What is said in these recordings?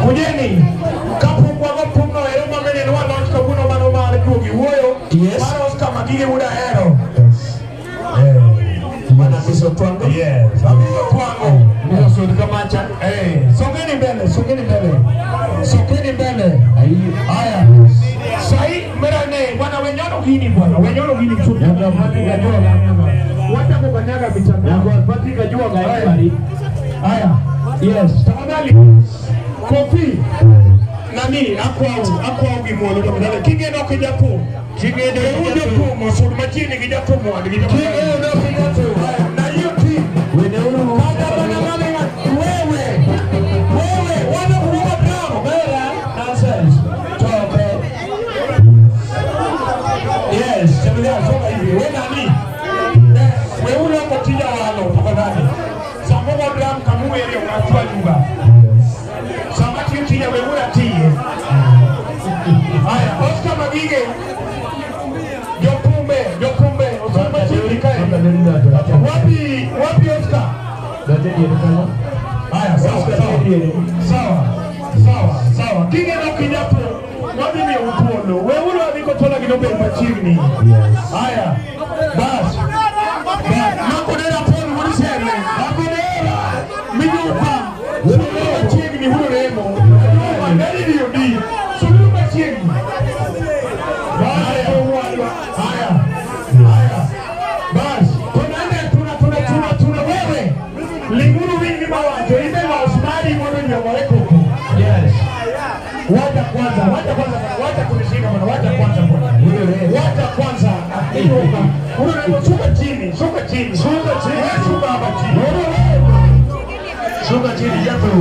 Kujeni. Kapu kwa gopuno ero mamene no launch kabuno mano male kugi woyo. Yes. Maros kama gige muda hero. Mana miso twango. Yes. Amigo twango. Miso sudi kamacha. Songeni mbele, songeni mbele. Songeni mbele. Aya. Sai merane wana wenyono gini bwana. Wenyono gini chuti. Wata kukanyaga michanga. Patika jua gari. Aya. Yes. Tafadhali. Kofi. Nani akwa gimolo tafadhali. Kinge no kijapo. Kinge no kijapo. Mosuri machini kijapo mwani. Kinge no kijapo. Na hiyo team. Wewe wana kuwa bravo. Bela. Nonsense. Tope. Yes. Chemilea soka hivi. Wewe nani? Wewe una kotija wano tafadhali. Samoa bravo kamu elio unachua juga. Samaki ukinya wewe atie. Haya, Oscar Magige. Jokumbe, Osama Chirikae. Wapi Oscar? Haya, sawa. Kinge na kijapo. Wapi ni utuono. Wewe wabiko tola kidogo mpachini. Haya. Bas. Nakodera poni muliseme. Nakodera. Minupa. Wewe chini ni huyo remo. Ndani ndio di. Suluba chini. Haya. Bas. Tuna wewe. Linguru wingi mawazo. Ime mausmari mwono nyamoreko. Yes. Wacha kunishika bwana. Wacha kwanza. Huyo remo shuka chini. Shuka hapa chini. Shuka chini japo.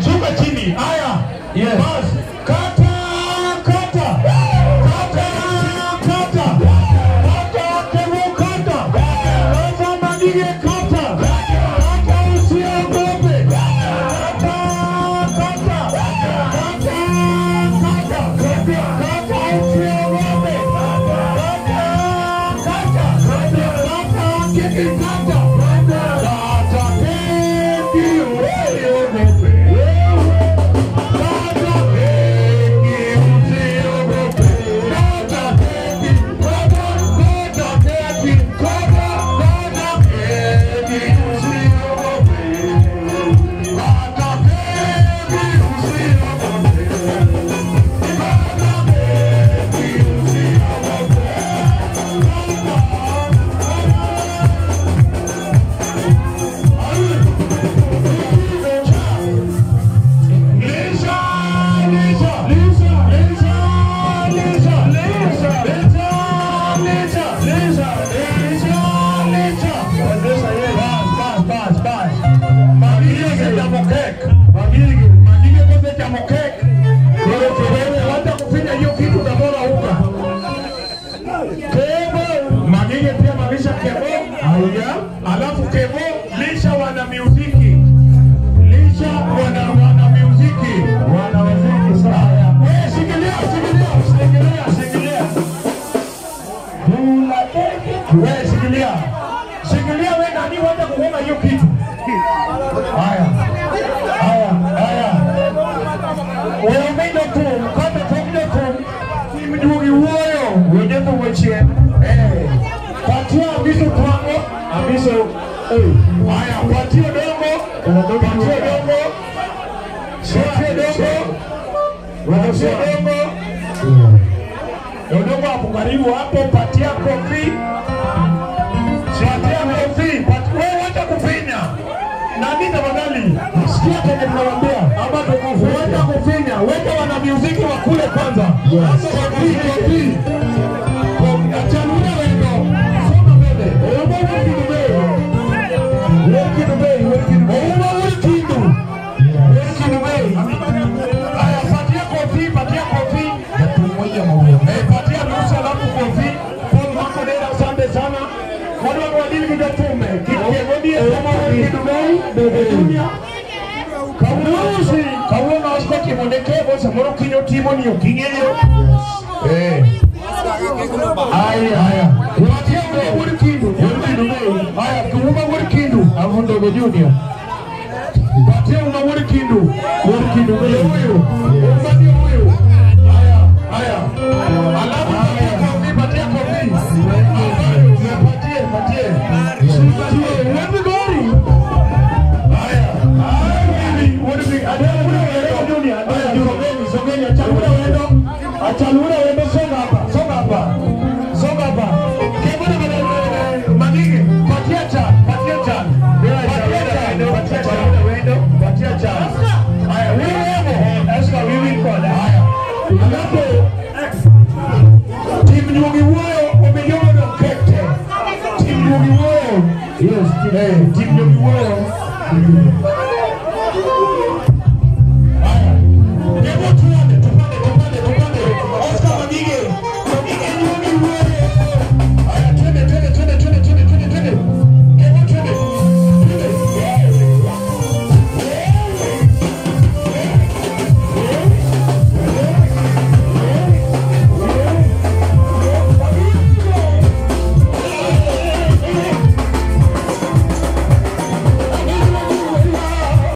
Shuka chini. Haya. Yes. Bas. Kata. Alafu Kevo lisha wana muziki. Wana muziki sana. Wewe shikilia. Shikilia wewe nani wacha kuona hiyo kitu. Haya. Wewe mendo tu, kata tokile tu. Mdugi uoyo, wewe ndio mweche. Patia abiso twango, haya, patia dongo. Dongo hapo karibu hapo, patia kofi. Wewe wacha kufinya. Nani tafadhali? Sikia kwenye tunawaambia. Hapa tukufu. Wacha kufinya. Weka wana muziki wa kule kwanza. Kofi. Chanuna wendo. Soma mbele. Aya, patia kofi. Patia nusu alafu kofi. Paul wako deda asante sana. Wadu wadili kidotume. Kidogodie kama Kidumei. Dunia. Kawuono osko kimondekebo samoro kinyo timo ni okingeyo. Aya. Watia wuri kindu. Aya, kuuma wuri kindu. Avundo go junior. patie una wori kindu wewe huyo umani huyo haya alafu patie kofi patie wewe gori haya wewe adele dunia sogeni achalura wendo songa hapa kebona manige patie cha patia cha haya wewe eska wewe kola haya alafu timu nyugi wao umeona kete timu nyugi wao yes timu nyugi wao